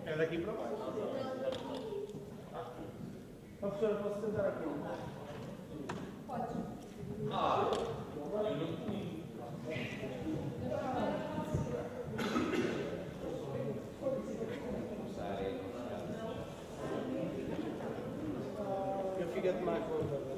É daqui para baixo. A professora, posso sentar aqui? Pode. Eu não tinha. Eu fico a tomar conta.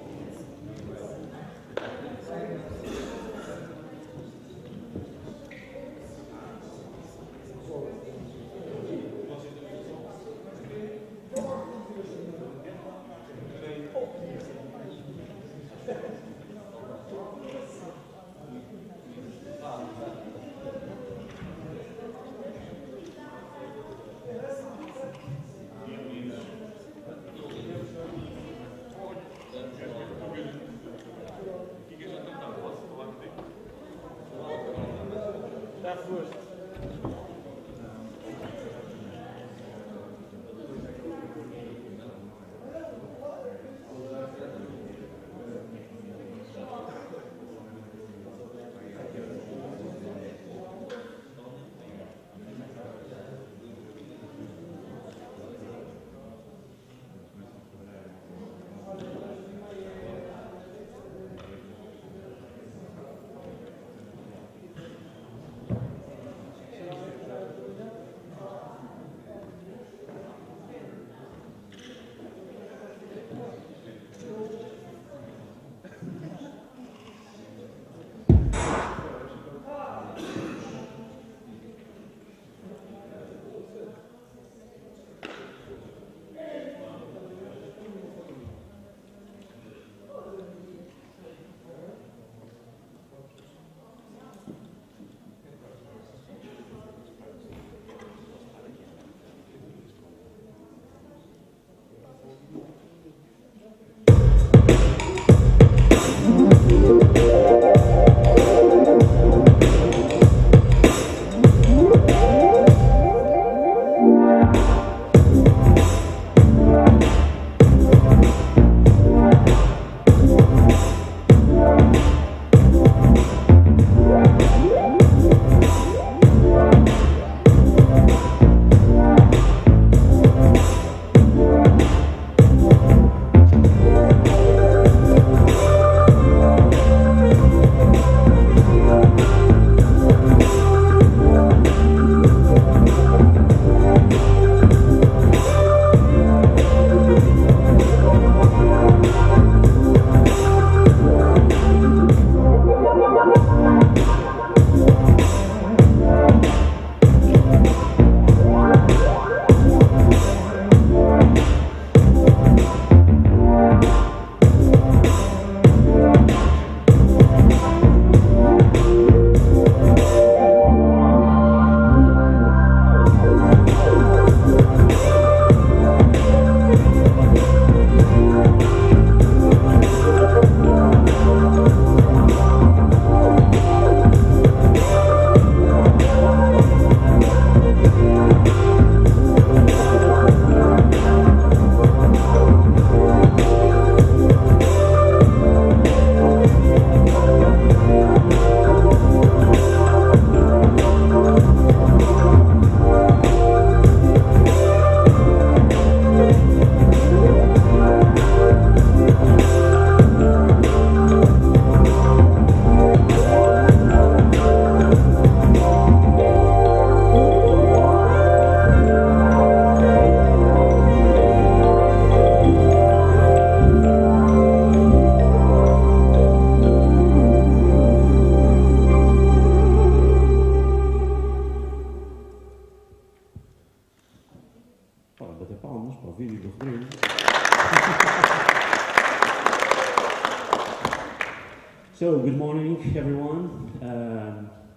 So, good morning, everyone,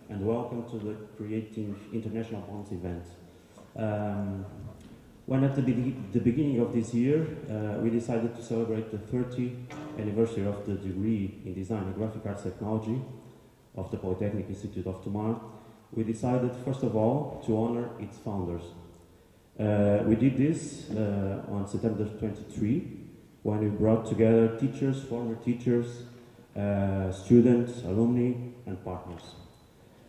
and welcome to the Creating International Bonds event. When at the beginning of this year, we decided to celebrate the 30th anniversary of the degree in Design and Graphic Arts Technology of the Polytechnic Institute of Tomar, we decided, first of all, to honor its founders. We did this on September 23, when we brought together teachers, former teachers, students, alumni, and partners.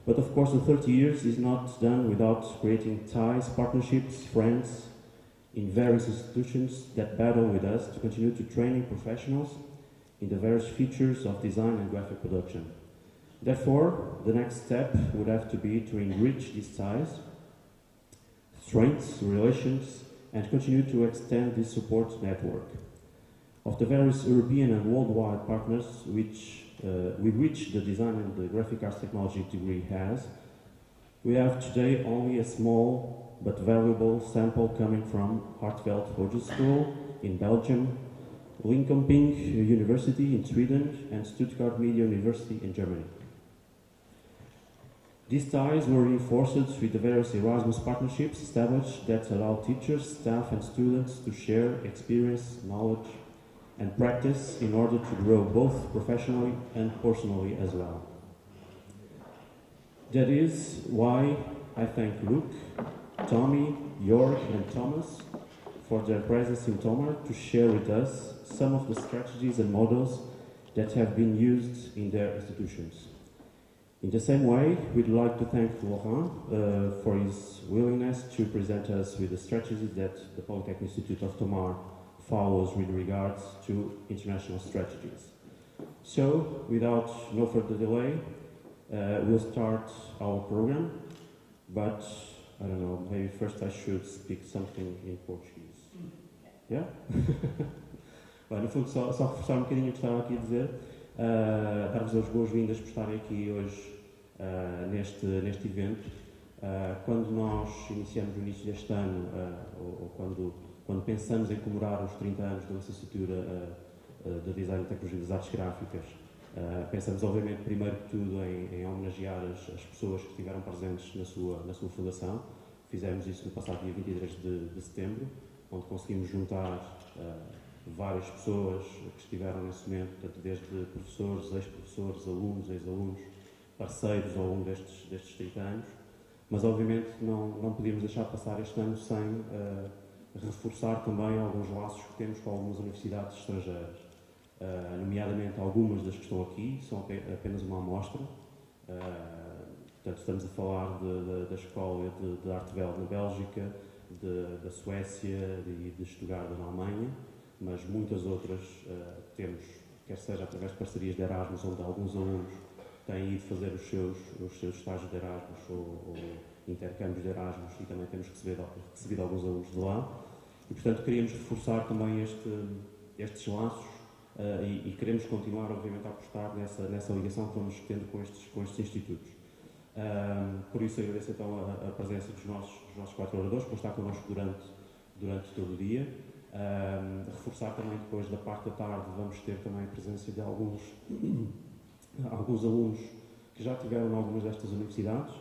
But of course, the 30 years is not done without creating ties, partnerships, friends in various institutions that battle with us to continue to training professionals in the various features of design and graphic production. Therefore, the next step would have to be to enrich these ties, strengths, relations, and continue to extend this support network. Of the various European and worldwide partners with which the Design and the Graphic Arts Technology degree has, we have today only a small but valuable sample coming from Hartveld Hogeschool in Belgium, Linköping University in Sweden, and Stuttgart Media University in Germany. These ties were reinforced with the various Erasmus partnerships established that allow teachers, staff, and students to share experience, knowledge, and practice in order to grow both professionally and personally as well. That is why I thank Luke, Tommy, Jörg, and Thomas for their presence in Tomar to share with us some of the strategies and models that have been used in their institutions. In the same way, we'd like to thank Laurent for his willingness to present us with the strategies that the Polytechnic Institute of Tomar follows with regards to international strategies. So, without no further delay, we'll start our program, but I don't know, maybe first I should speak something in Portuguese. Yeah? Bem, no fundo, só reforçar um bocadinho o que estava aqui a dizer, dar-vos as boas-vindas por estarem aqui hoje neste evento. Quando nós iniciamos o início deste ano, ou quando pensamos em comemorar os 30 anos da licenciatura de Design e Tecnologia das Artes Gráficas, pensamos, obviamente, primeiro que tudo em homenagear as pessoas que estiveram presentes na sua fundação. Fizemos isso no passado dia 23 de setembro, onde conseguimos juntar várias pessoas que estiveram nesse momento, portanto, desde professores, ex-professores, alunos, ex-alunos, parceiros ao longo destes 30 anos. Mas, obviamente, não podíamos deixar passar este ano sem reforçar também alguns laços que temos com algumas universidades estrangeiras. Nomeadamente, algumas das que estão aqui são apenas uma amostra. Portanto, estamos a falar da Escola de Hartveld na Bélgica, da Suécia e de Stuttgart na Alemanha, mas muitas outras temos, quer seja através de parcerias de Erasmus, onde alguns alunos têm ido fazer os seus estágios de Erasmus ou intercâmbios de Erasmus, e também temos recebido alguns alunos de lá. E, portanto, queríamos reforçar também estes laços e queremos continuar, obviamente, a apostar nessa ligação que vamos tendo com estes institutos. Por isso, agradeço então a presença dos nossos 4 oradores, por estar connosco durante todo o dia. Reforçar também, depois da parte da tarde, vamos ter também a presença de alguns alunos que já tiveram em algumas destas universidades,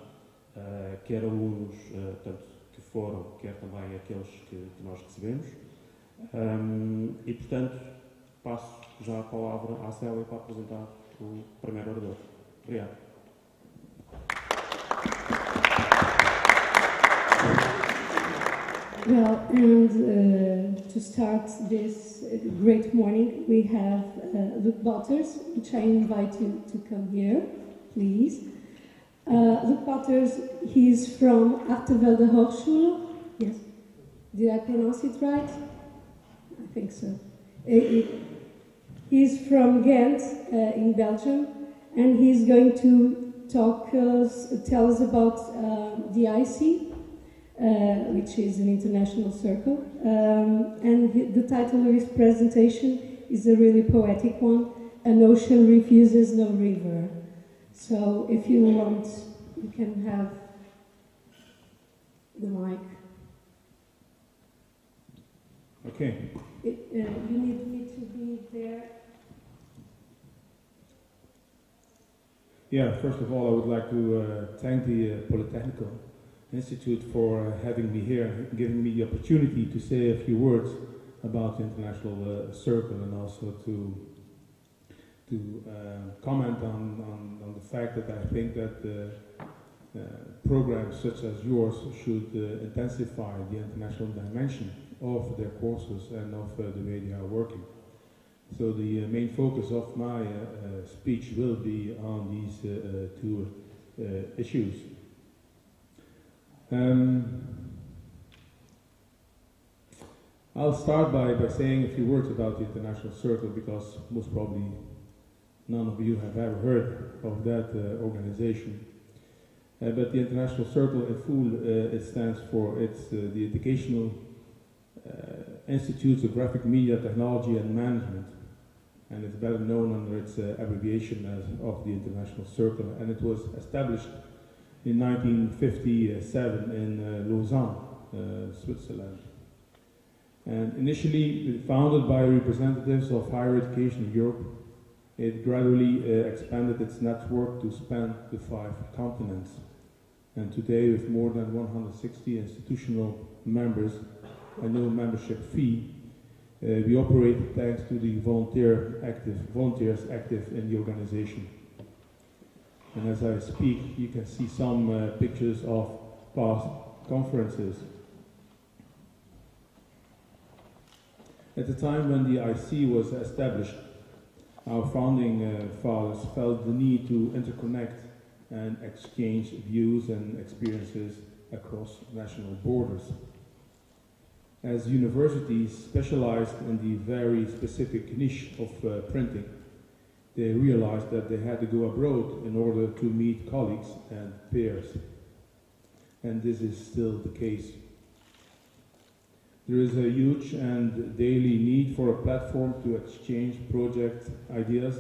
quer alunos tanto que foram, quer também aqueles que nós recebemos. E, portanto, passo já a palavra à Célia para apresentar o primeiro orador. Obrigado. Well, and to start this great morning, we have Luc Botters, which I invite you to come here, please. Luc Botters, he's from Hartvelde Hogeschool. Yes. Did I pronounce it right? I think so. He's from Ghent in Belgium, and he's going to tell us about the IC, which is an international circle. And the title of his presentation is a really poetic one, An Ocean Refuses No River. So if you want, you can have the mic. Okay. You need me to be there. Yeah, first of all, I would like to thank the Polytechnical Institute for having me here, giving me the opportunity to say a few words about the International Circle, and also to comment on the fact that I think that programs such as yours should intensify the international dimension of their courses and of the way they are working. So the main focus of my speech will be on these two issues. I'll start by saying a few words about the International Circle, because most probably none of you have ever heard of that organization. But the International Circle in full, it stands for the Educational Institutes of Graphic Media Technology and Management, and it's better known under its abbreviation as of the International Circle, and it was established in 1957 in Lausanne, Switzerland. And initially founded by representatives of higher education in Europe, it gradually expanded its network to span the 5 continents. And today, with more than 160 institutional members and no membership fee, we operate thanks to the volunteers active in the organization. And as I speak, you can see some pictures of past conferences. At the time when the IC was established, our founding fathers felt the need to interconnect and exchange views and experiences across national borders. As universities specialized in the very specific niche of printing, they realized that they had to go abroad in order to meet colleagues and peers. And this is still the case. There is a huge and daily need for a platform to exchange project ideas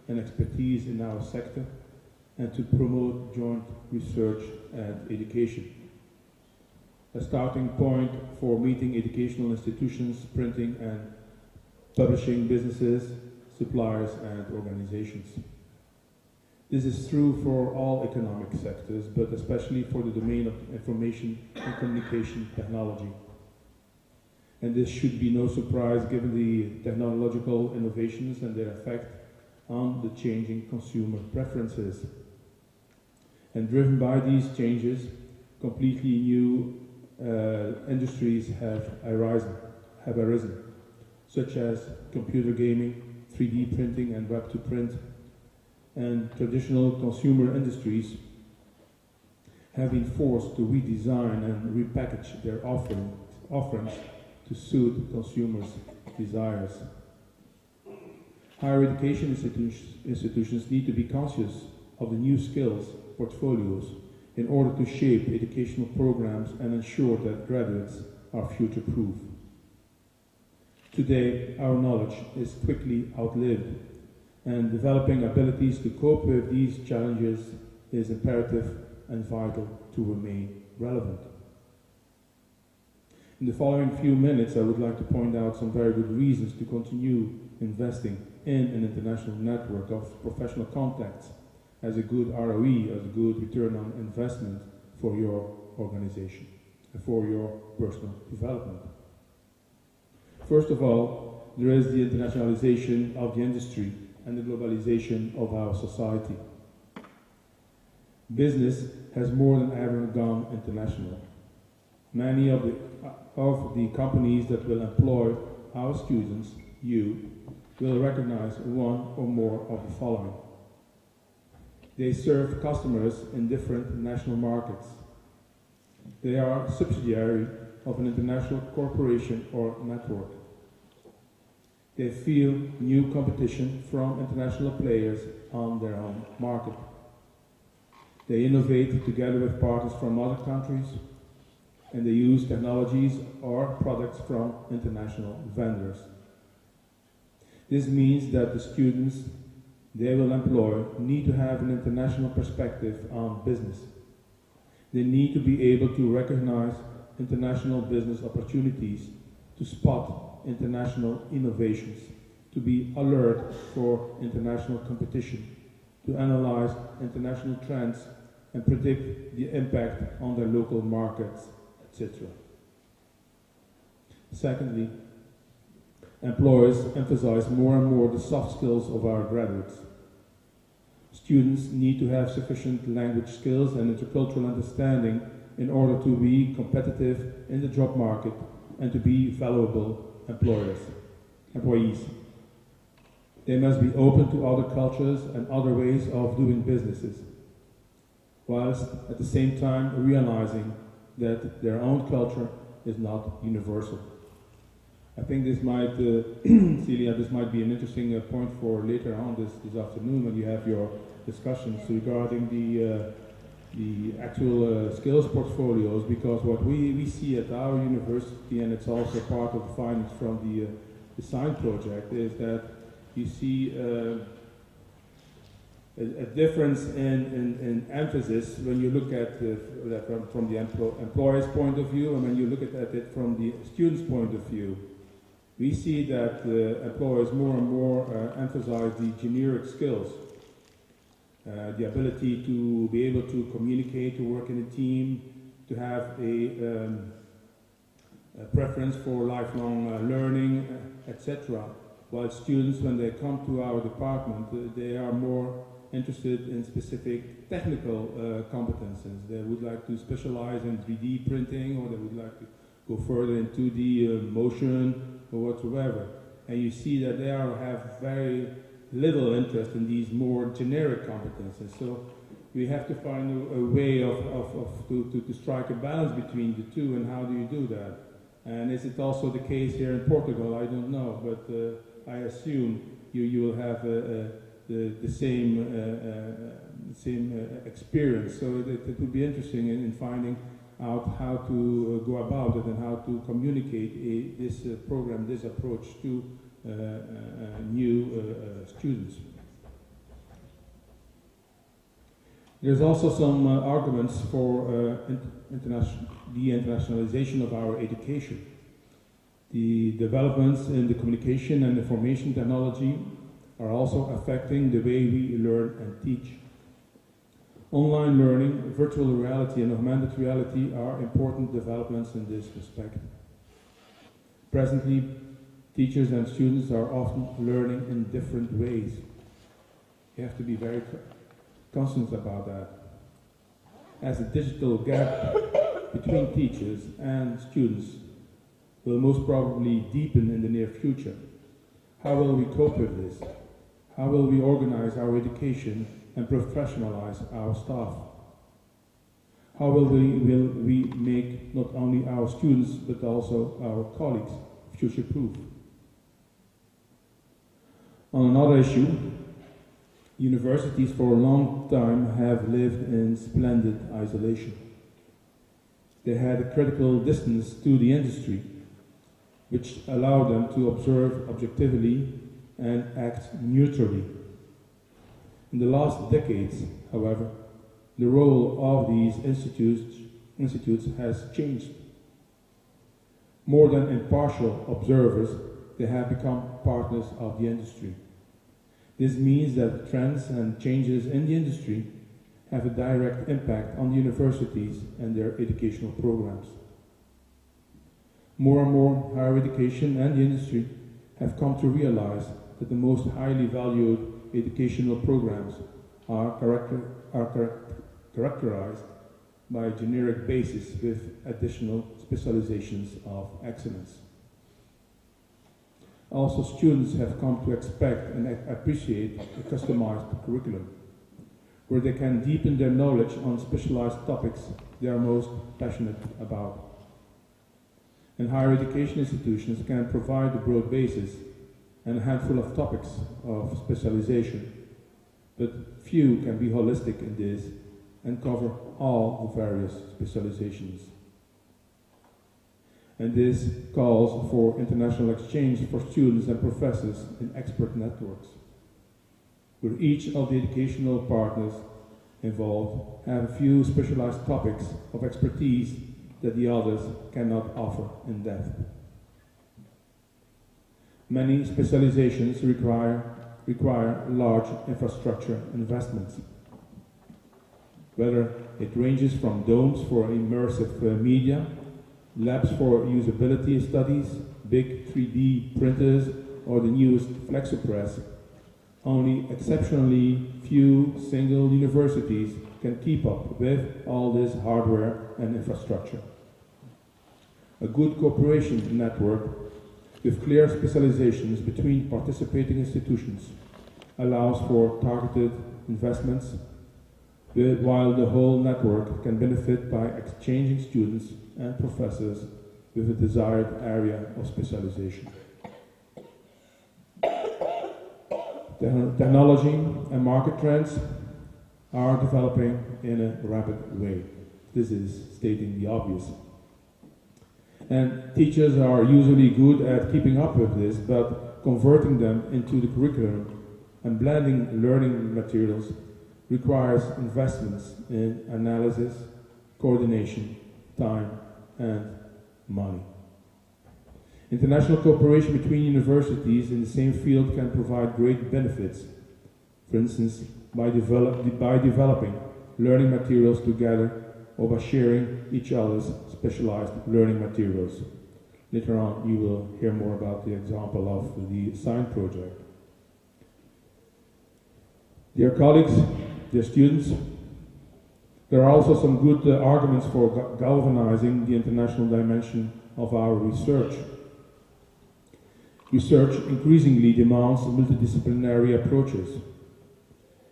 and expertise in our sector, and to promote joint research and education. A starting point for meeting educational institutions, printing and publishing businesses, suppliers and organizations. This is true for all economic sectors, but especially for the domain of information and communication technology. And this should be no surprise given the technological innovations and their effect on the changing consumer preferences. And driven by these changes, completely new industries have arisen, such as computer gaming, 3D printing and web-to-print, and traditional consumer industries have been forced to redesign and repackage their offerings to suit consumers' desires. Higher education institutions need to be conscious of the new skills portfolios in order to shape educational programs and ensure that graduates are future-proof. Today, our knowledge is quickly outlived, and developing abilities to cope with these challenges is imperative and vital to remain relevant. In the following few minutes, I would like to point out some very good reasons to continue investing in an international network of professional contacts as a good ROE, as a good return on investment for your organization and for your personal development. First of all, there is the internationalization of the industry and the globalization of our society. Business has more than ever gone international. Many of the companies that will employ our students, you, will recognize one or more of the following. They serve customers in different national markets. They are a subsidiary of an international corporation or network. They feel new competition from international players on their own market. They innovate together with partners from other countries, and they use technologies or products from international vendors. This means that the students they will employ need to have an international perspective on business. They need to be able to recognize international business opportunities, to spot international innovations, to be alert for international competition, to analyze international trends and predict the impact on their local markets, etc. Secondly, employers emphasize more and more the soft skills of our graduates. Students need to have sufficient language skills and intercultural understanding in order to be competitive in the job market and to be valuable employees. They must be open to other cultures and other ways of doing businesses, whilst at the same time realizing that their own culture is not universal. I think this might, Celia, this might be an interesting point for later on this afternoon when you have your discussions regarding the actual skills portfolios, because what we see at our university, and it's also part of the findings from the design project, is that you see a difference in emphasis when you look at from the employer's point of view and when you look at it from the student's point of view. We see that employers more and more emphasize the generic skills, the ability to be able to communicate, to work in a team, to have a preference for lifelong learning, etc. While students, when they come to our department, they are more interested in specific technical competences. They would like to specialize in 3D printing, or they would like to go further into the motion or whatsoever. And you see that they have very little interest in these more generic competences. So we have to find a way to strike a balance between the two, and how do you do that? And is it also the case here in Portugal? I don't know, but I assume you will have the same experience. So it would be interesting in finding out how to go about it and how to communicate this program, this approach to new students. There's also some arguments for the internationalization of our education. The developments in the communication and information technology are also affecting the way we learn and teach. Online learning, virtual reality and augmented reality are important developments in this respect. Presently, teachers and students are often learning in different ways. You have to be very conscious about that. As a digital gap between teachers and students will most probably deepen in the near future, how will we cope with this? How will we organize our education and professionalize our staff? How will we make not only our students but also our colleagues future-proof? On another issue, universities for a long time have lived in splendid isolation. They had a critical distance to the industry, which allowed them to observe objectively and act neutrally. In the last decades, however, the role of these institutes has changed. More than impartial observers, they have become partners of the industry. This means that trends and changes in the industry have a direct impact on the universities and their educational programs. More and more higher education and the industry have come to realize that the most highly valued educational programs are characterized by a generic basis with additional specializations of excellence. Also, students have come to expect and appreciate a customized curriculum, where they can deepen their knowledge on specialized topics they are most passionate about. And higher education institutions can provide a broad basis and a handful of topics of specialization, but few can be holistic in this and cover all the various specializations. And this calls for international exchange for students and professors in expert networks, where each of the educational partners involved have a few specialized topics of expertise that the others cannot offer in depth. Many specializations require require large infrastructure investments. Whether it ranges from domes for immersive media, labs for usability studies, big 3D printers, or the newest FlexiPress, only exceptionally few single universities can keep up with all this hardware and infrastructure. A good cooperation network with clear specializations between participating institutions allows for targeted investments, while the whole network can benefit by exchanging students and professors with a desired area of specialization. Technology and market trends are developing in a rapid way. This is stating the obvious. And teachers are usually good at keeping up with this, but converting them into the curriculum and blending learning materials requires investments in analysis, coordination, time, and money. International cooperation between universities in the same field can provide great benefits. For instance, by developing learning materials together or by sharing each other's specialized learning materials. Later on, you will hear more about the example of the SIGN project. Dear colleagues, dear students, there are also some good arguments for galvanizing the international dimension of our research. Research increasingly demands multidisciplinary approaches.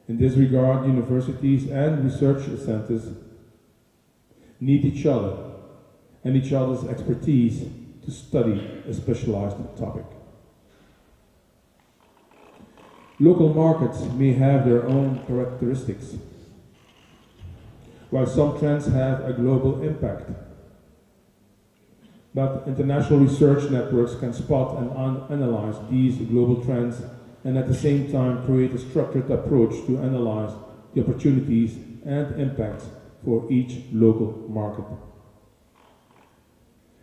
In this regard, universities and research centers need each other and each other's expertise to study a specialized topic. Local markets may have their own characteristics, while some trends have a global impact. But international research networks can spot and analyze these global trends and at the same time create a structured approach to analyze the opportunities and impacts for each local market.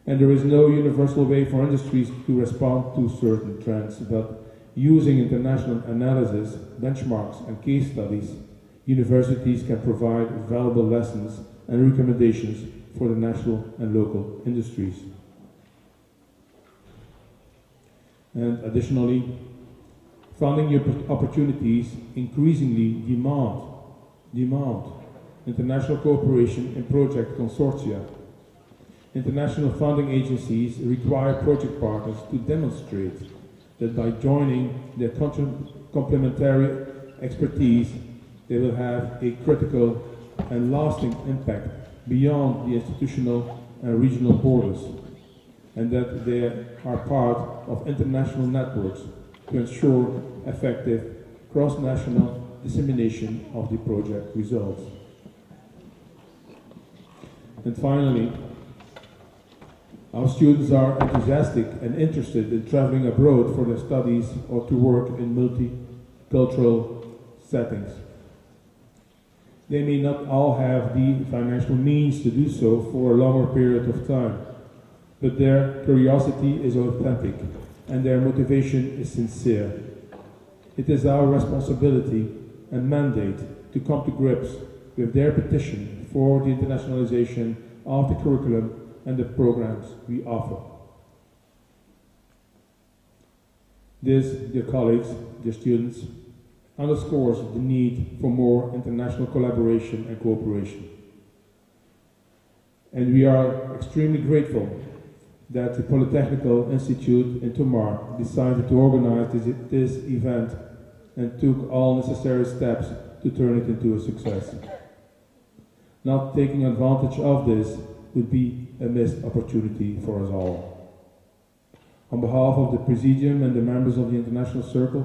And there is no universal way for industries to respond to certain trends, but using international analysis, benchmarks, and case studies, universities can provide valuable lessons and recommendations for the national and local industries. And additionally, funding opportunities increasingly demand international cooperation in project consortia. International funding agencies require project partners to demonstrate that by joining their complementary expertise, they will have a critical and lasting impact beyond the institutional and regional borders, and that they are part of international networks to ensure effective cross-national dissemination of the project results. And finally, our students are enthusiastic and interested in traveling abroad for their studies or to work in multicultural settings. They may not all have the financial means to do so for a longer period of time, but their curiosity is authentic and their motivation is sincere. It is our responsibility and mandate to come to grips with their petition for the internationalization of the curriculum and the programs we offer. This, dear colleagues, dear students, underscores the need for more international collaboration and cooperation. And we are extremely grateful that the Polytechnical Institute in Tomar decided to organize this event and took all necessary steps to turn it into a success. Not taking advantage of this would be a missed opportunity for us all. On behalf of the Presidium and the members of the International Circle,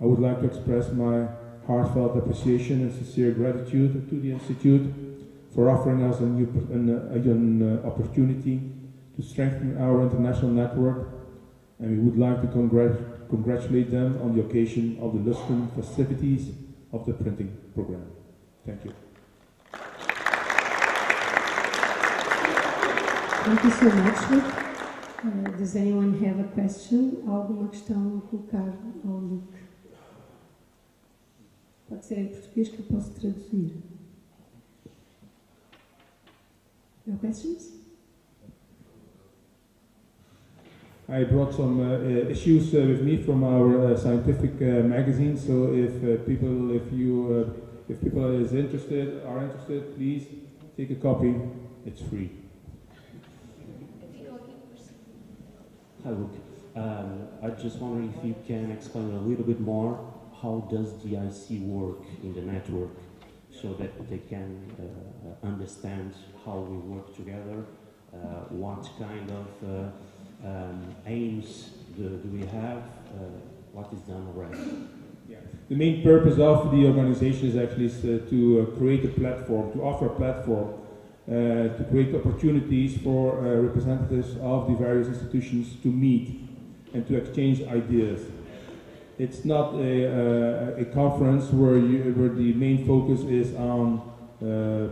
I would like to express my heartfelt appreciation and sincere gratitude to the Institute for offering us an opportunity to strengthen our international network, and we would like to congratulate them on the occasion of the Lustrum festivities of the printing program. Thank you. Thank you so much, Luke. Does anyone have a question? Alguma questão a colocar ao Luke? Pode ser em português que eu posso traduzir. No questions? I brought some issues with me from our scientific magazine. So if people are interested, please take a copy. It's free. Hi, Luke. I just wonder if you can explain a little bit more how does the IC work in the network, so that they can understand how we work together, what kind of aims do we have, what is done already. Yeah. The main purpose of the organization is actually to create a platform, to offer a platform, to create opportunities for representatives of the various institutions to meet and to exchange ideas. It's not a conference where the main focus is on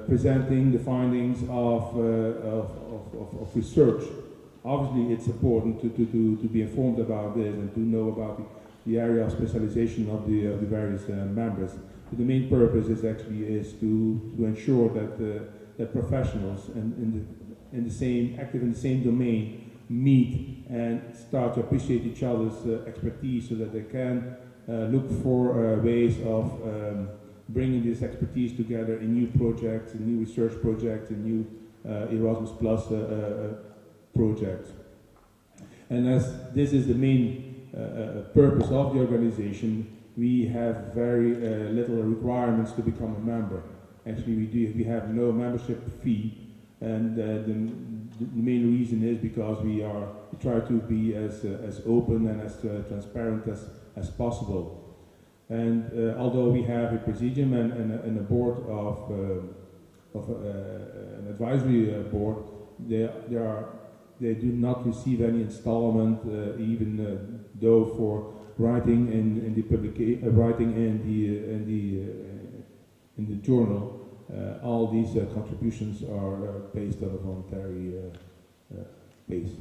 presenting the findings of research. Obviously, it's important to be informed about this and to know about the area of specialization of the various members. But the main purpose is to ensure that professionals active in the same domain meet and start to appreciate each other's expertise, so that they can look for ways of bringing this expertise together in new projects, in new research projects, in new Erasmus Plus projects. And as this is the main purpose of the organization, we have very little requirements to become a member. Actually, we have no membership fee, and the main reason is because we try to be as open and as transparent as possible. And although we have a presidium and a board of an advisory board, they do not receive any installment, even though for writing in the journal. All these contributions are based on a voluntary base.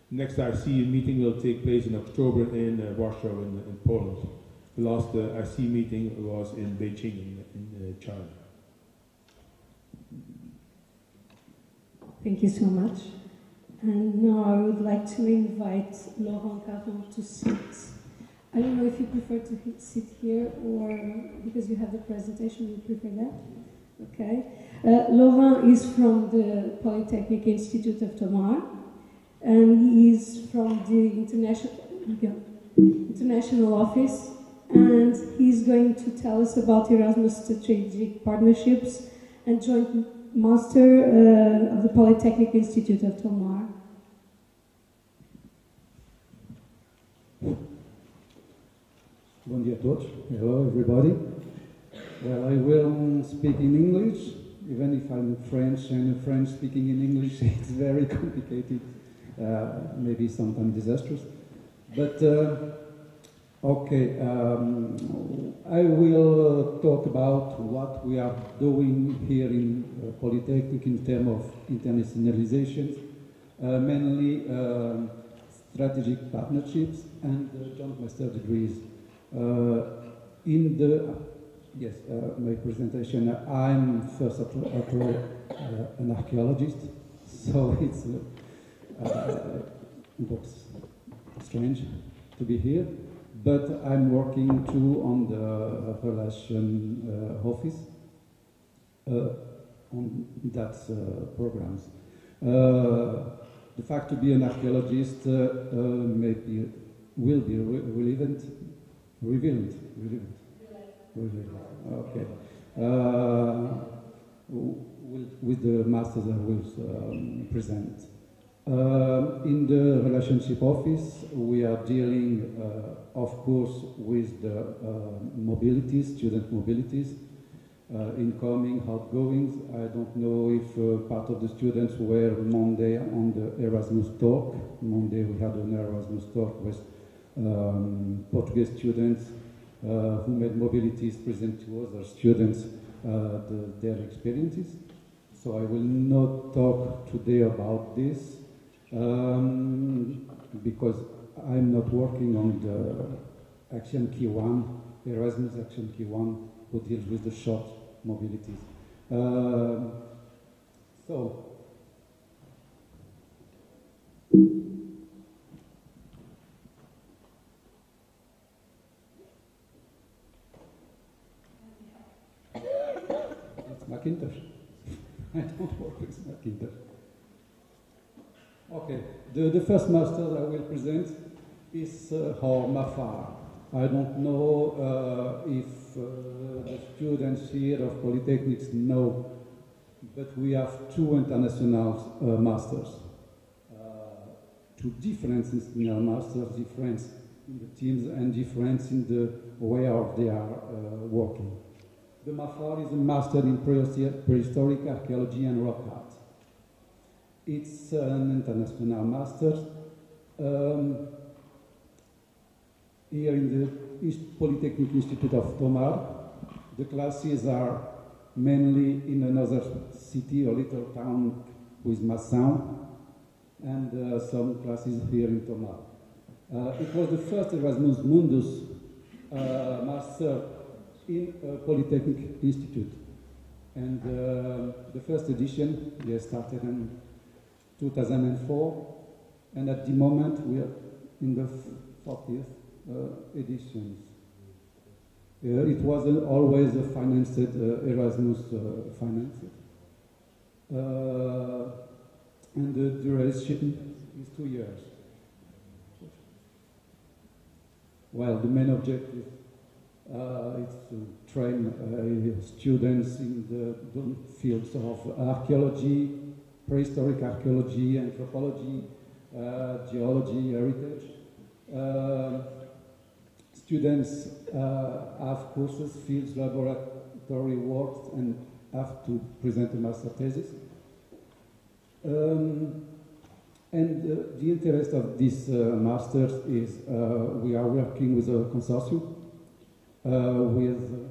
Next IC meeting will take place in October in Warsaw in Poland. The last IC meeting was in Beijing in China. Thank you so much. And now I would like to invite Laurent Caron to sit. I don't know if you prefer to sit here, or because you have the presentation, you prefer that? Okay. Laurent is from the Polytechnic Institute of Tomar, and he is from the international office, and he's going to tell us about Erasmus strategic partnerships and joint master of the Polytechnic Institute of Tomar. Bom dia a todos. Hello, everybody. Well, I will speak in English, even if I'm French, and French speaking in English it's very complicated, maybe sometimes disastrous. But, okay, I will talk about what we are doing here in Polytechnic in terms of internationalization, mainly strategic partnerships and joint master degrees. My presentation, I'm first of all an archaeologist, so it's strange to be here, but I'm working too on the relation office on that programs. The fact to be an archaeologist maybe will be relevant. Okay. With the masters I will present. In the relationship office, we are dealing, of course, with the mobilities, student mobilities, incoming, outgoings. I don't know if part of the students were Monday on the Erasmus talk. Monday we had an Erasmus talk with Portuguese students who made mobilities present to other students their experiences. So I will not talk today about this because I'm not working on Action Key 1, Erasmus Action Key 1, who deals with the short mobilities. So, it's Macintosh. I don't work with Macintosh. Okay, the first master I will present is our Mafar. I don't know if the students here of Polytechnics know, but we have two international masters. Two difference in our masters, difference in the teams and difference in the way of they are working. The Mafar is a master in prehistoric archaeology and rock art. It's an international master. Here in the East Polytechnic Institute of Tomar, the classes are mainly in another city or little town with Masson, and some classes here in Tomar. It was the first Erasmus Mundus master in Polytechnic Institute. And the first edition, we started in 2004, and at the moment we are in the 40th editions. It was always a financed, Erasmus financed. And the duration is 2 years. Well, the main objective is to train students in the fields of archaeology, prehistoric archaeology, anthropology, geology, heritage. Students have courses, fields, laboratory works, and have to present a master thesis. And the interest of this masters is we are working with a consortium with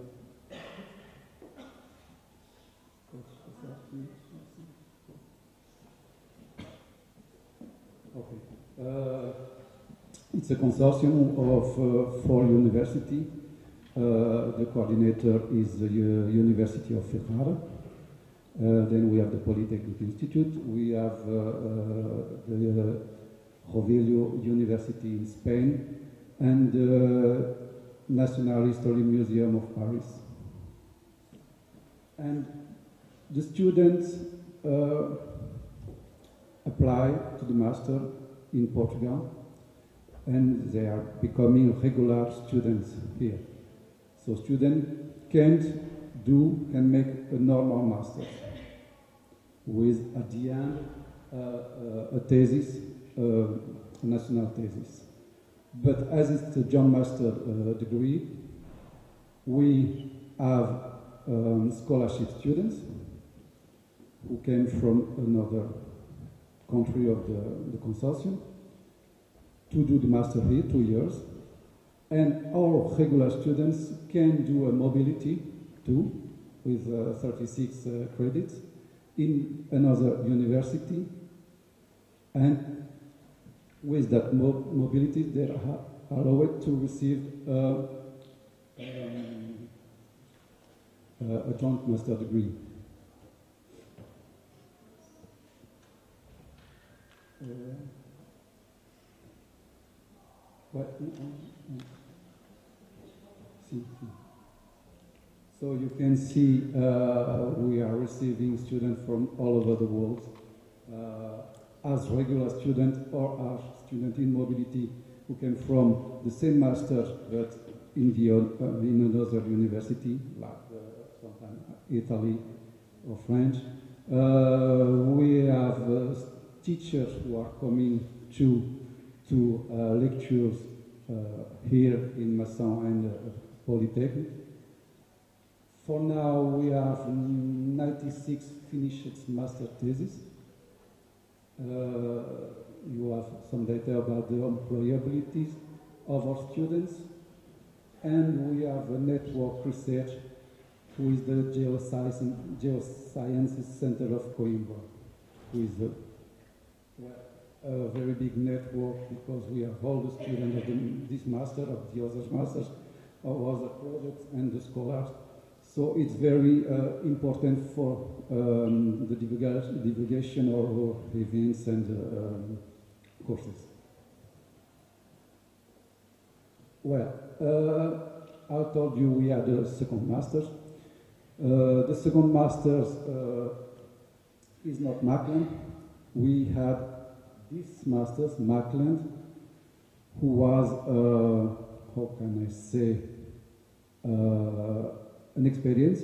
it's a consortium of 4 universities. The coordinator is the University of Ferrara. Then we have the Polytechnic Institute. We have the Rovellio University in Spain and the National History Museum of Paris. And the students apply to the master in Portugal, and they are becoming regular students here. So students can make a normal master with, at the end, a thesis, a national thesis. But as it's a joint master degree, we have scholarship students who came from another country of the consortium to do the master here, 2 years. And our regular students can do a mobility too, with 36 credits in another university. And with that mobility, they are allowed to receive a joint master degree. So you can see we are receiving students from all over the world as regular students or as students in mobility who came from the same master but in another university, like sometimes Italy or French. We have teachers who are coming to lectures here in Masson and Polytechnic. For now, we have 96 finished master theses. You have some data about the employability of our students. And we have a network research with the Geosciences Center of Coimbra, who is a very big network because we have all the students of this master, of the other masters, of other projects, and the scholars. So it's very important for the divulgation of events and courses. Well, I told you we had a second master. The second master is not Mackland. We had this master, Mackland, who was, how can I say, an experience.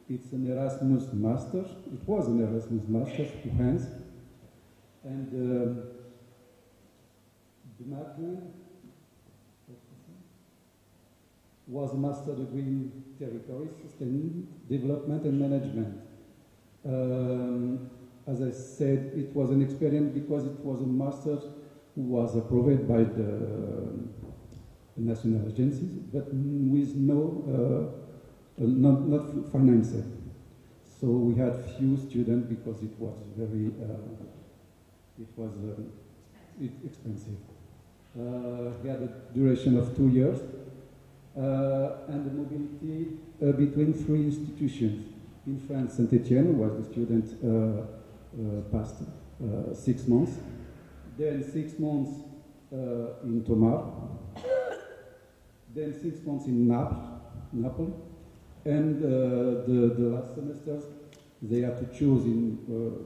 It's an Erasmus master. It was an Erasmus master, two hands. And the Mackland was a master degree in territory, sustaining development and management. As I said, it was an experience because it was a master who was approved by the national agencies, but with no, not financed. So we had few students because it was very, expensive. We had a duration of 2 years. And the mobility between 3 institutions. In France, Saint-Étienne was the student past 6 months. Then 6 months in Tomar. Then 6 months in Napoli. And the last semesters, they had to choose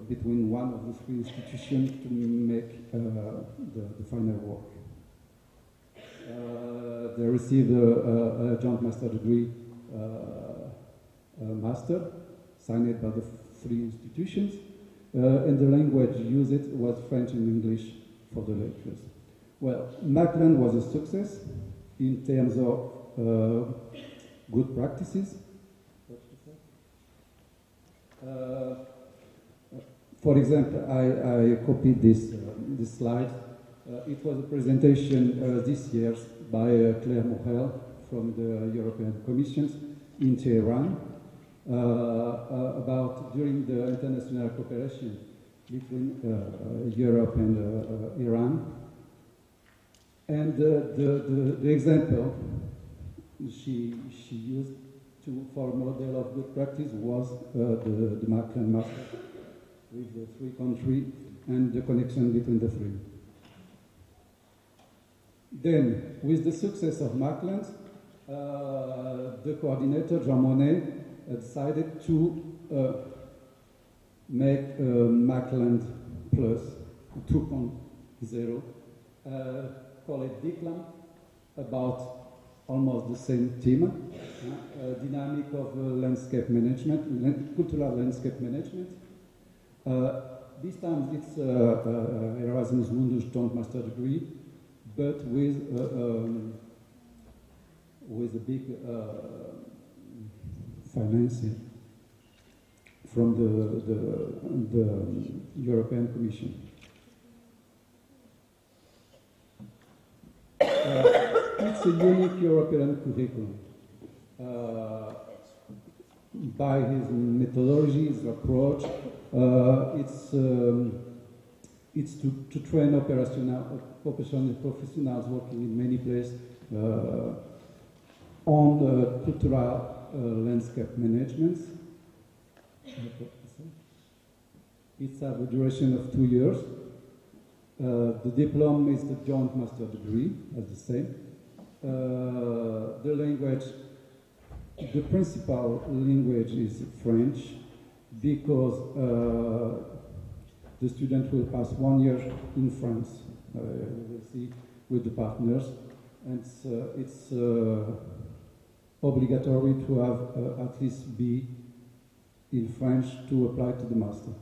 between one of the 3 institutions to make the final work. They received a joint master degree master, signed by the 3 institutions, and the language used was French and English for the lectures. Well, Mackland was a success in terms of good practices. For example, I copied this slide. It was a presentation this year by Claire Morel from the European Commission in Tehran about during the international cooperation between Europe and Iran. And the example she used for a model of good practice was the Mackland master with the 3 countries and the connection between the 3. Then, with the success of Mackland, the coordinator, Jean Monnet, decided to make Mackland Plus 2.0, call it DICLAM, about almost the same theme, dynamic of landscape management, cultural landscape management. This time it's Erasmus Mundus joint master degree, but with a big financing from the European Commission. It's a unique European curriculum. By his methodology, his approach, it's to train professionals working in many places on cultural landscape management. It's a duration of 2 years. The diploma is the joint master degree, as the same. The language, the principal language is French, because the student will pass 1 year in France, we'll see, with the partners, and it's obligatory to have at least B in French to apply to the master.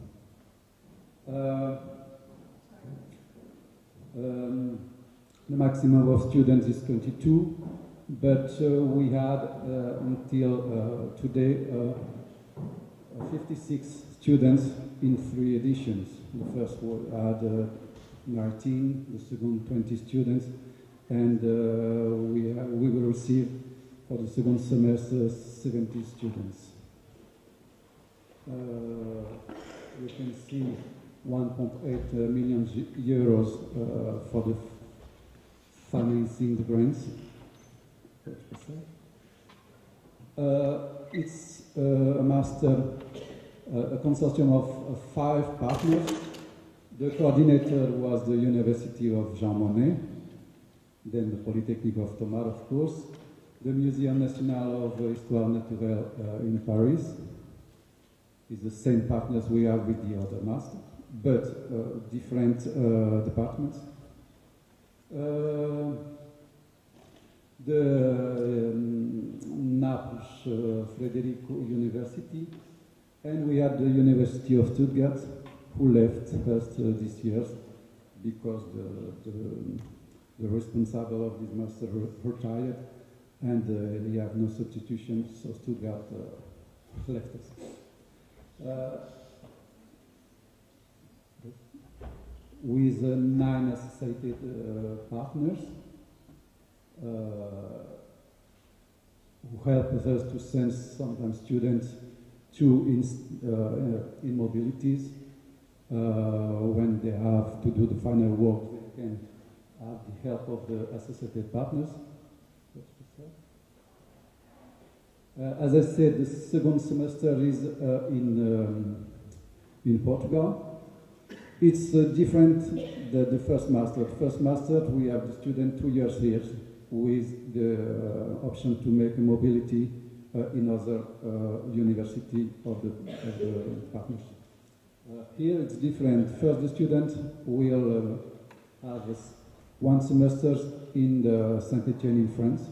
The maximum of students is 22, but we had until today 56 students in 3 editions. The first one had 19, the second 20 students, and we will receive for the second semester 70 students. You can see 1.8 million euros for the financing the grants. It's a master, a consortium of 5 partners. The coordinator was the University of Jean Monnet, then the Polytechnique of Thomas, of course, the Muséum National of Histoire Naturelle in Paris. It's the same partners we have with the other master, but different departments. The Naples Frederico University, and we had the University of Stuttgart, who left us this year because the responsible of this master retired, and we have no substitution, so Stuttgart left us. With 9 associated partners who help us to send sometimes students to in mobilities. When they have to do the final work, they can have the help of the associated partners. As I said, the second semester is in Portugal. It's different than the first master. The first master, we have the student 2 years here with the option to make a mobility in other university of the partnership. Here it's different. First, the student will have 1 semester in the Saint-Étienne in France.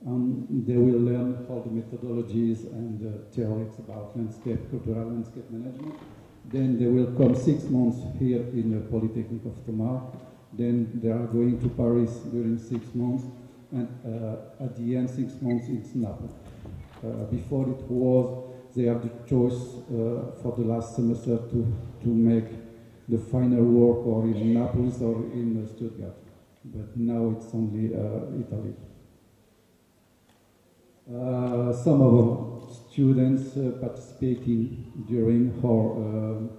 They will learn all the methodologies and theories about cultural landscape management. Then they will come 6 months here in the Polytechnique of Thomas. Then they are going to Paris during 6 months, and at the end 6 months it's Naples. Before it was, they have the choice for the last semester to make the final work or in Naples or in Stuttgart. But now it's only Italy. Some of our students participating during our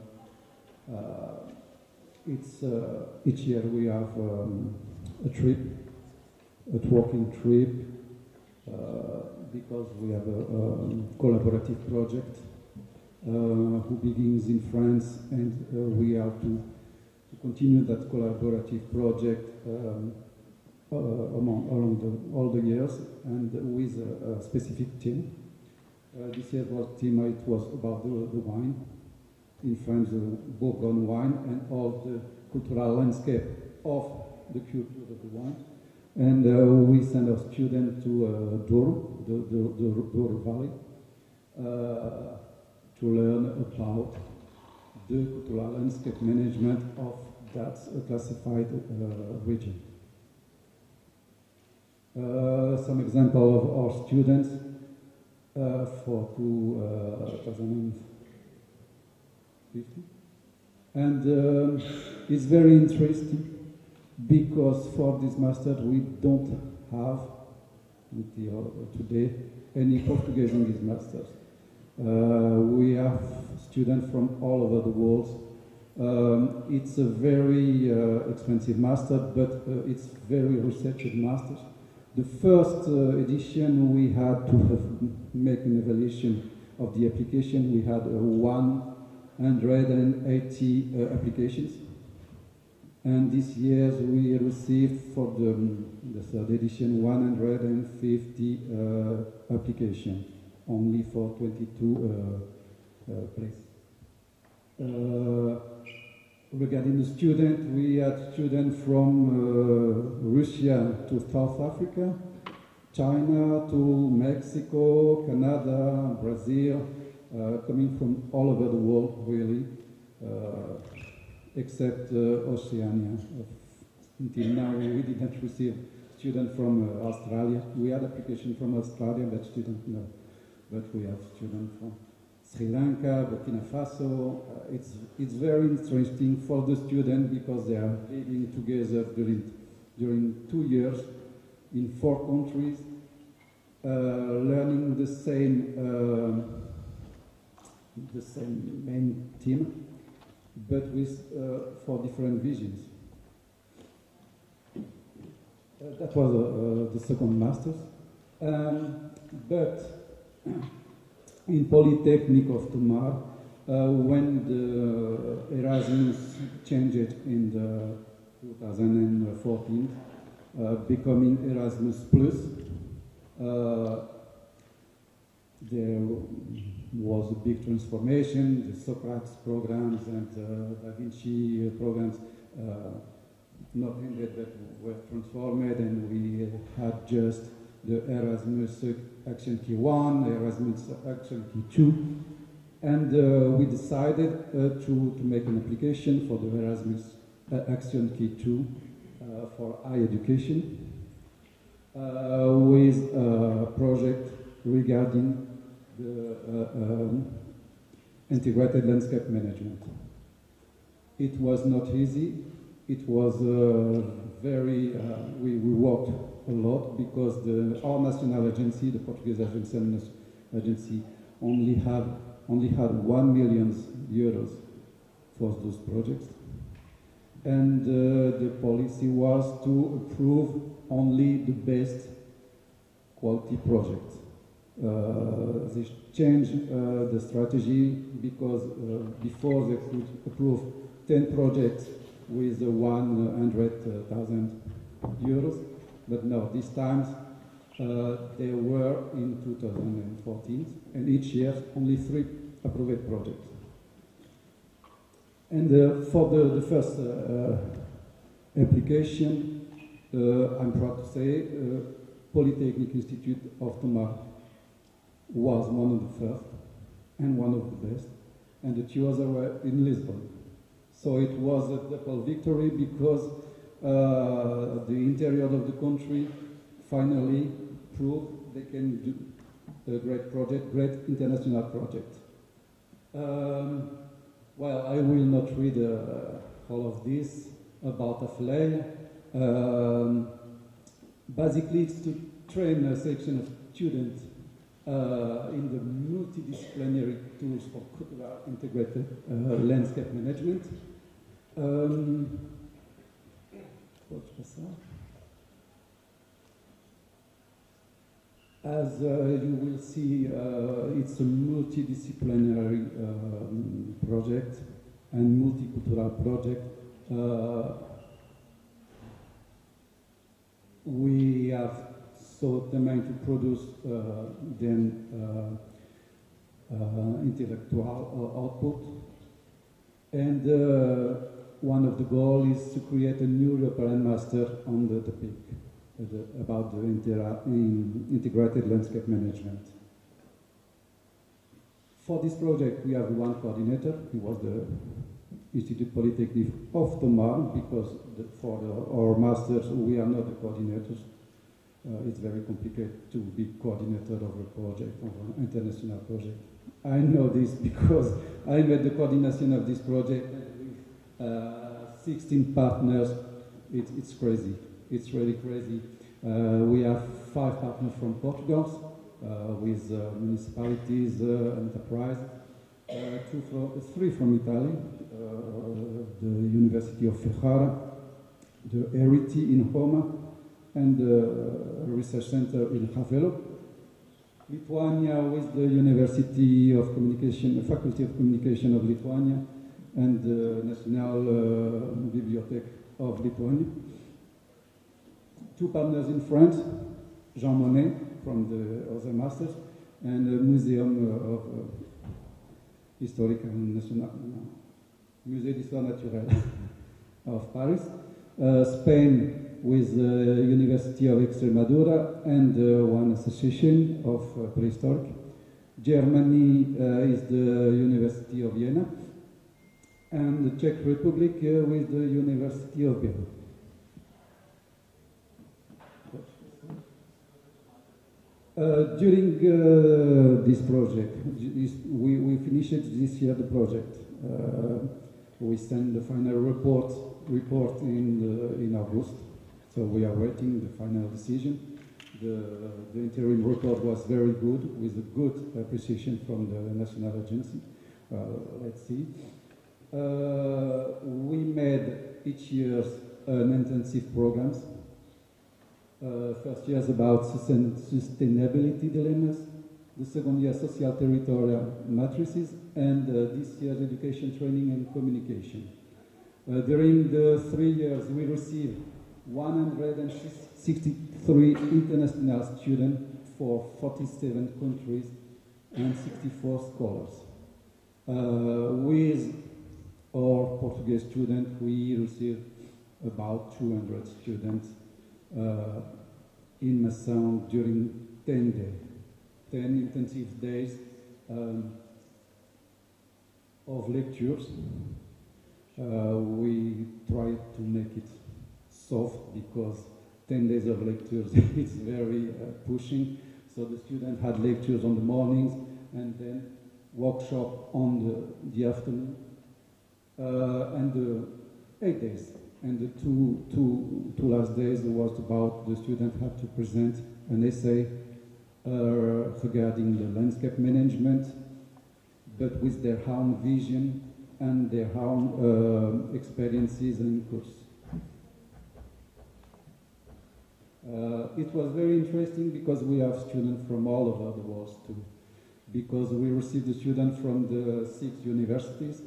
each year we have a trip, a working trip, because we have a collaborative project who begins in France, and we have to continue that collaborative project along all the years, and with a specific theme. This year was theme, it was about the wine. In France, the Bourgogne wine and all the cultural landscape of the culture of the wine. And we send our students to Douro, the Douro Valley, to learn about the cultural landscape management of that classified region. Some example of our students for 2050. And it's very interesting because for this master we don't have until today any Portuguese in this masters. We have students from all over the world. It's a very expensive master, but it's very researched master. The first edition we had to make an evaluation of the application. We had 180 applications, and this year we received for the third edition 150 applications, only for 22 places. Regarding the student, we had students from Russia to South Africa, China to Mexico, Canada, Brazil, coming from all over the world, really, except Oceania. Until now, we didn't receive students from Australia. We had application from Australia, but students no. But we have students from Sri Lanka, Burkina Faso. It's very interesting for the students because they are living together during 2 years in 4 countries, learning the same main theme, but with for different visions. That was the second master's. But in Polytechnic of Tomar, when the Erasmus changed in the 2014, becoming Erasmus Plus, there was a big transformation. The Socrates programs and Da Vinci programs not ended, but were transformed, and we had just the Erasmus Action Key 1, Erasmus Action Key 2, and we decided to make an application for the Erasmus Action Key 2 for higher education with a project regarding the integrated landscape management. It was not easy. It was we worked a lot because our national agency, the Portuguese agency, only had €1 million for those projects. And the policy was to approve only the best quality projects. They changed the strategy because before they could approve 10 projects with €100,000, but now this time they were in 2014, and each year only 3 approved projects. And for the first application, I'm proud to say, Polytechnic Institute of Tomar was one of the first and one of the best, and the 2 others were in Lisbon. So it was a double victory because the interior of the country finally proved they can do a great project, great international project. Well, I will not read all of this about AFLEI. Basically, it's to train a section of students in the multidisciplinary tools for integrated landscape management. As you will see, it's a multidisciplinary project and multicultural project. We have sought the mind to produce intellectual output, and one of the goals is to create a new European master on the topic about the integrated landscape management. For this project, we have one coordinator. He was the Institute Polytechnic of Tomar, because for our masters, we are not the coordinators. It's very complicated to be coordinator of a project, of an international project. I know this because I made the coordination of this project with 16 partners. It's crazy. It's really crazy. We have 5 partners from Portugal, with municipalities, enterprise, 3 from Italy, the University of Ferrara, the ERIT in Roma, and the research center in Havelo. Lithuania with the University of Communication, the Faculty of Communication of Lithuania, and the National Bibliothèque of Lithuania. 2 partners in France, Jean Monnet from the other masters, and the Museum of Historique National, Musée d'Histoire Naturelle of Paris. Spain with the University of Extremadura and one association of prehistoric. Germany is the University of Vienna, and the Czech Republic with the University of Brno. During this project, we finished this year the project. We sent the final report in August, so we are waiting the final decision. The interim report was very good, with a good appreciation from the national agency. Let's see. We made each year an intensive programs. First year is about sustainability dilemmas. The second year, social territorial matrices, and this year, education, training, and communication. During the 3 years, we received 163 international students for 47 countries and 64 scholars. With our Portuguese students, we received about 200 students in Mação during 10 days. 10 intensive days of lectures. We tried to make it soft because 10 days of lectures it's very pushing. So the students had lectures on the mornings and then workshop on the afternoon and the 8 days. And the two last days was about the students had to present an essay regarding the landscape management, but with their own vision and their own experiences and inputs. It was very interesting because we have students from all over the world too, because we received the students from the 6 universities,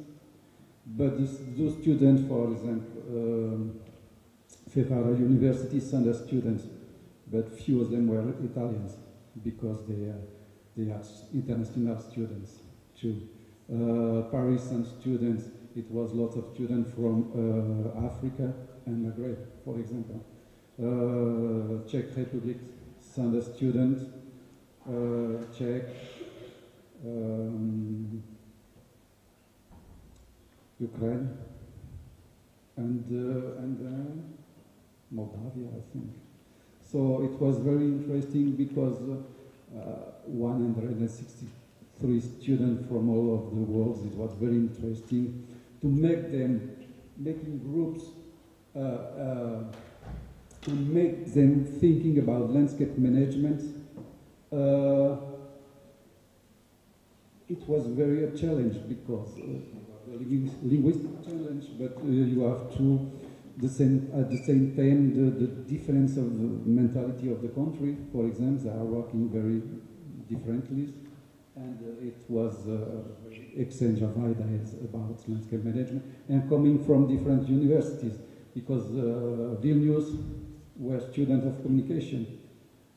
but those students, for example, Ferrara University sent us students, but few of them were Italians, because they had international students too. Paris sent students, it was lots of students from Africa and Maghreb, for example. Czech Republic sent a student, Czech, Ukraine, and Moldavia, I think. So it was very interesting because 163 students from all over the world. It was very interesting to make them, making groups, to make them thinking about landscape management. It was very a challenge because a linguistic challenge, but you have to at the same time the difference of the mentality of the country. For example, they are working very differently, and it was exchange of ideas about landscape management and coming from different universities, because Vilnius were students of communication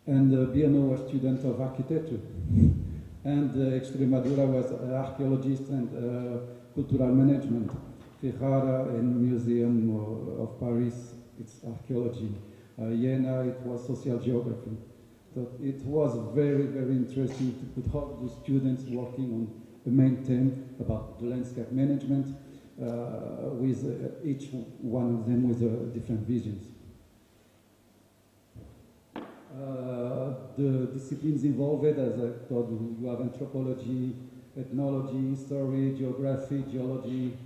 and Brno was student of architecture and Extremadura was archaeologist and cultural management. Ferrara and Museum of Paris, it's archaeology. Jena, it was social geography. So it was very, very interesting to put all the students working on the main theme about the landscape management with each one of them with different visions. The disciplines involved, as I told you, you have anthropology, ethnology, history, geography, geology,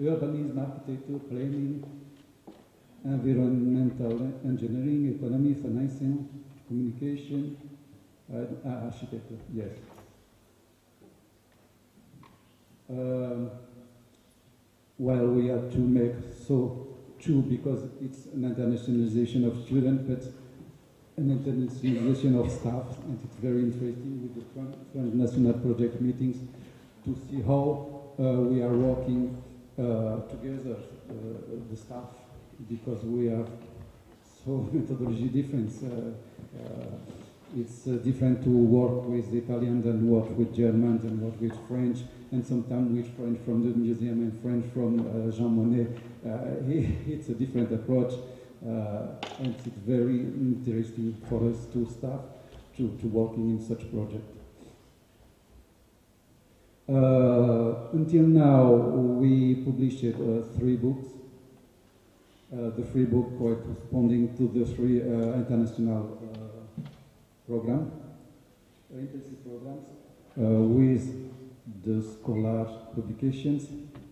urbanism, architecture, planning, environmental engineering, economy, financing, communication, architecture, yes. Well, we had to make two because it's an internationalization of students, but an internationalization of staff, and it's very interesting with the transnational project meetings to see how we are working together, the staff, because we have so methodology difference. It's different to work with Italian than work with Germans and work with French, and sometimes with French from the museum and French from Jean Monnet. It's a different approach, and it's very interesting for us to start to working in such project. Until now, we published 3 books. The 3 books corresponding to the 3 international intensive programs, with the scholar publications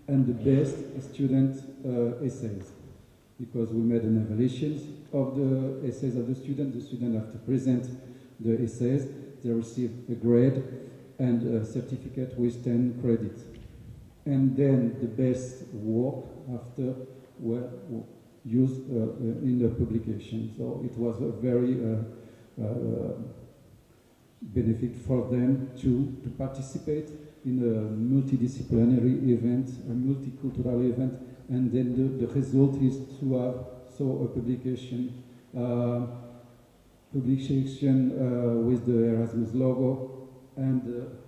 and the best student essays, because we made an evaluation of the essays of the student. The student have to present the essays. They receive a grade and a certificate with 10 credits. and then the best work after were used in the publication. So it was a very benefit for them to participate in a multidisciplinary event, a multicultural event, and then the result is to have a publication with the Erasmus logo, and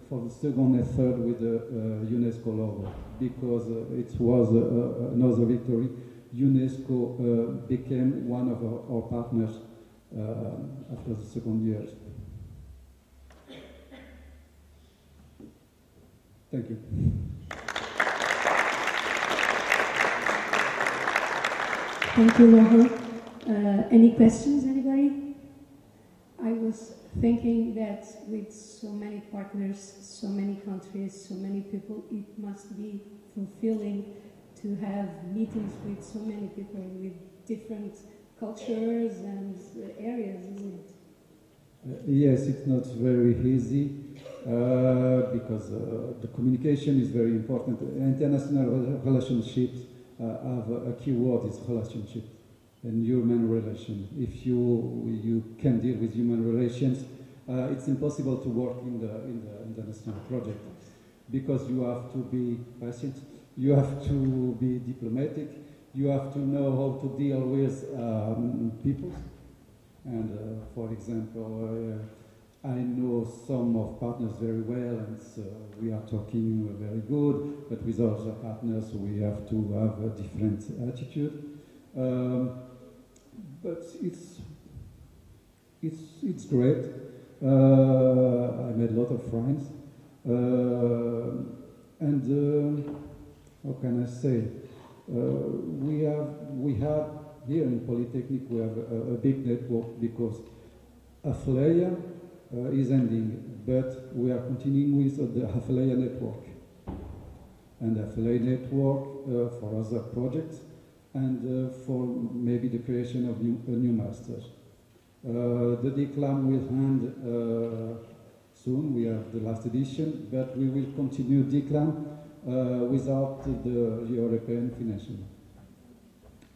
for the second and third with the UNESCO logo, because it was another victory. UNESCO became one of our partners after the second year. Thank you. Thank you, Laurent. Any questions, anybody? I was thinking that with so many partners, so many countries, so many people, it must be fulfilling to have meetings with so many people with different cultures and areas, isn't it? Yes, it's not very easy because the communication is very important. International relationships have a key word is relationship and human relation. If you can deal with human relations, it's impossible to work in the international project because you have to be patient, you have to be diplomatic, you have to know how to deal with people. And for example, I know some of partners very well, and we are talking very good, but with other partners we have to have a different attitude. But it's great. I made a lot of friends, and how can I say? We have here in Polytechnic we have a big network because Athleia is ending, but we are continuing with the Athleia network and Athleia network for other projects and for maybe the creation of new masters. The DECLAM will end soon. We have the last edition, but we will continue DECLAM without the European financing.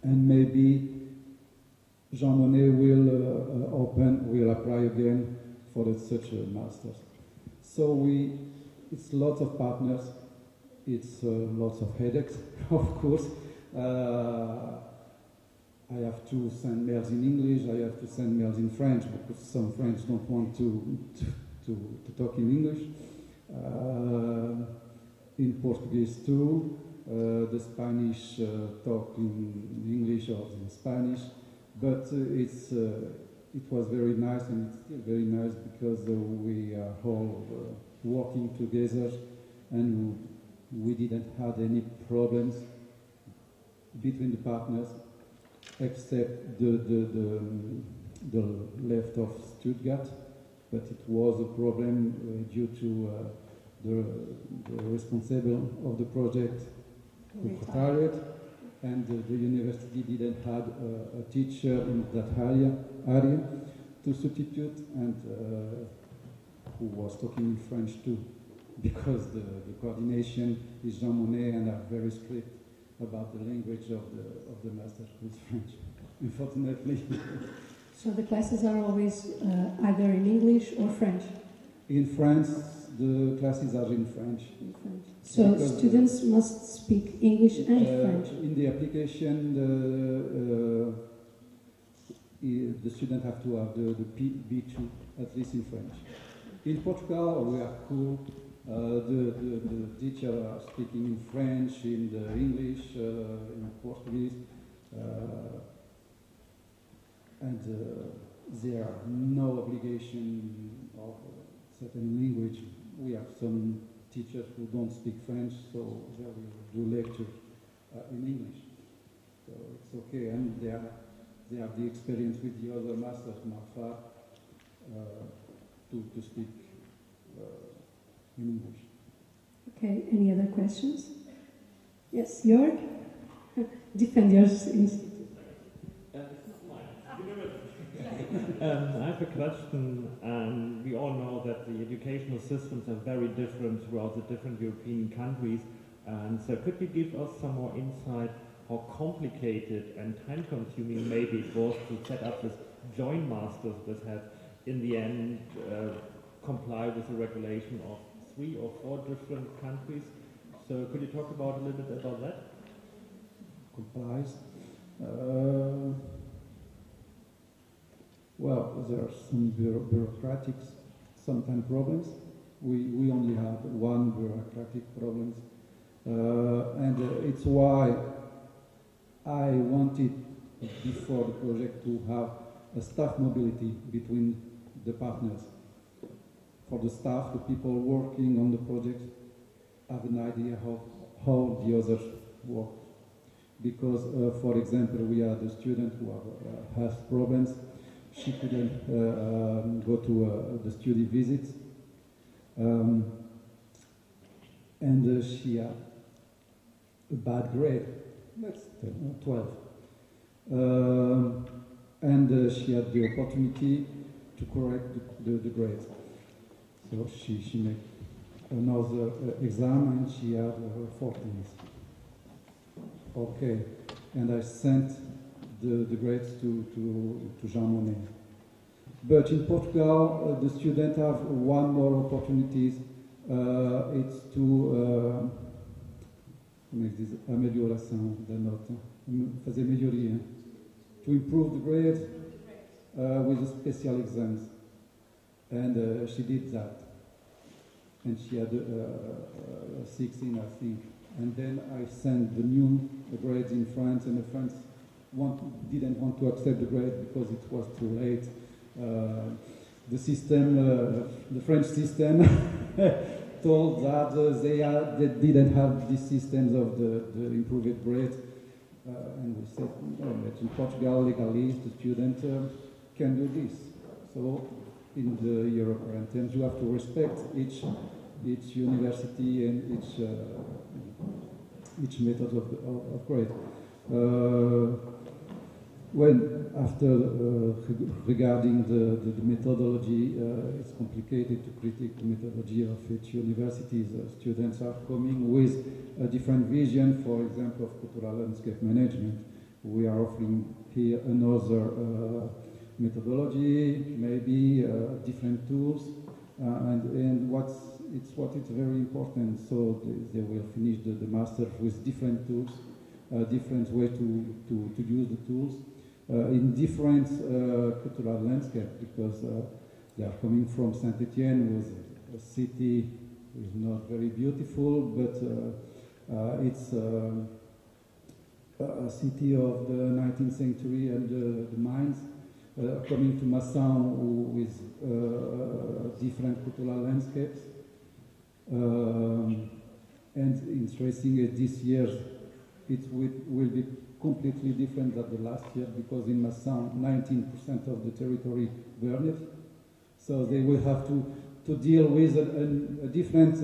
And maybe Jean Monnet will apply again for such a master's. So it's lots of partners, it's lots of headaches, of course. I have to send mails in English, I have to send mails in French, because some French don't want to talk in English. In Portuguese too. The Spanish talk in English or in Spanish, but it was very nice, and it's still very nice because we are all working together, and we didn't have any problems between the partners, except the left of Stuttgart, but it was a problem due to the responsible of the project retired, and the university didn't have a teacher in that area to substitute, and who was talking in French too, because the coordination is Jean Monnet and are very strict about the language of the master, who is French, unfortunately. So the classes are always either in English or French? In France, the classes are in French. In French. So because students must speak English and French? In the application, the student have to have the B2, at least in French. In Portugal, we are cool. The teacher are speaking in French, in the English, in Portuguese, and there are no obligation of certain language. We have some teachers who don't speak French, so they will do lecture in English. So it's okay, and they have the experience with the other masters, Marfa, to speak in English. Okay, any other questions? Yes, Jörg? Defend your institute. I have a question. We all know that the educational systems are very different throughout the different European countries. And so could you give us some more insight how complicated and time-consuming maybe it was to set up this joint masters that had, in the end, comply with the regulation of 3 or 4 different countries? So could you talk about a little bit about that? Complies. Well, there are some bureaucratic sometimes problems. We only have one bureaucratic problems, and it's why I wanted before the project to have a staff mobility between the partners. For the staff, the people working on the project have an idea how the others work. Because, for example, we had a student who has problems. She couldn't go to the study visits. And she had a bad grade, 12. And she had the opportunity to correct the grades. So she made another exam and she had 14. Okay, and I sent the grades to Jean Monnet. But in Portugal, the students have one more opportunities. It's to como é que diz? A melhoração da nota, fazer melhoria, to improve the grade with the special exams, and she did that, and she had 16, I think. And then I sent the new grades in France, and the France didn't want to accept the grade because it was too late. The system, the French system, told that they didn't have these systems of the improved grade. And we said, no, but in Portugal, legally, the student can do this. So in the European terms, you have to respect each university and each method of grade. Regarding the methodology, it's complicated to critique the methodology of each university. Students are coming with a different vision, for example, of cultural landscape management. We are offering here another methodology, maybe different tools, and what is very important. So they will finish the master with different tools, different way to use the tools. In different cultural landscape, because they are coming from Saint-Étienne, with a city which is not very beautiful, but it's a city of the 19th century and the mines. Coming to Masson with different cultural landscapes. And interesting this year, it will be completely different than the last year, because in Masson 19% of the territory burned. So they will have to deal with a different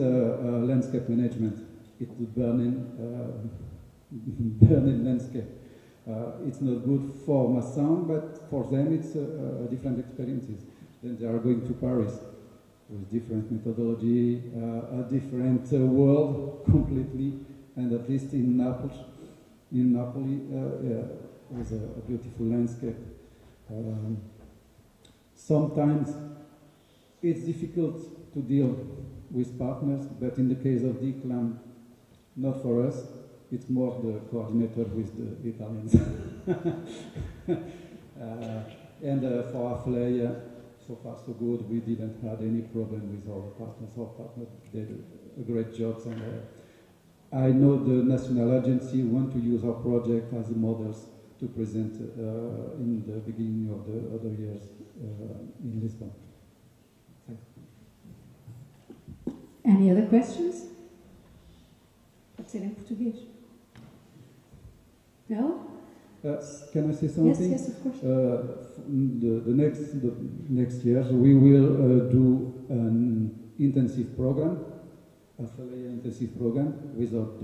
landscape management. It would burning landscape. It's not good for Masson, but for them it's different experiences. Then they are going to Paris with different methodology, a different world completely, and at least in Naples. In Napoli, was a beautiful landscape. Sometimes it's difficult to deal with partners, but in the case of DICLAM, not for us. It's more the coordinator with the Italians. And for Afleia, so far so good. We didn't have any problem with our partners. Our partners did a great job. And I know the national agency want to use our project as models to present in the beginning of the other years in Lisbon. Any other questions? Pode ser em português. No? Can I say something? Yes, of course. The next years we will do an intensive program, a fairly intensive program without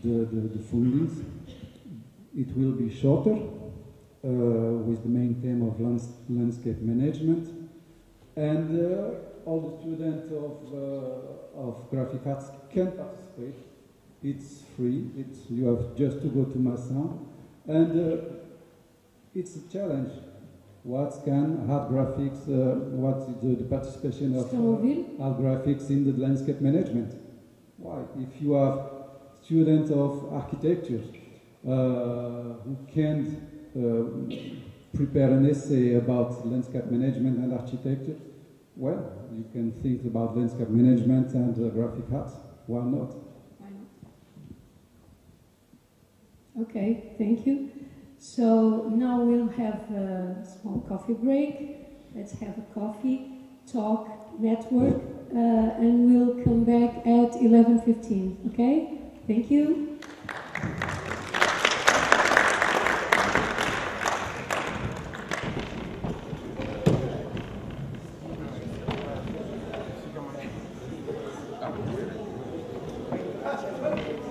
the fundings. It will be shorter, with the main theme of landscape management, and all the students of graphic arts can participate. It's free. You have just to go to Massin, and it's a challenge. What can art graphics? What is the participation of art graphics in the landscape management? Why? If you have students of architecture who can't prepare an essay about landscape management and architecture, well, you can think about landscape management and graphic arts. Why not? Why not? Okay, thank you. So now we'll have a small coffee break. Let's have a coffee, talk, network, and we'll come back at 11:15. Okay? Thank you. Ah,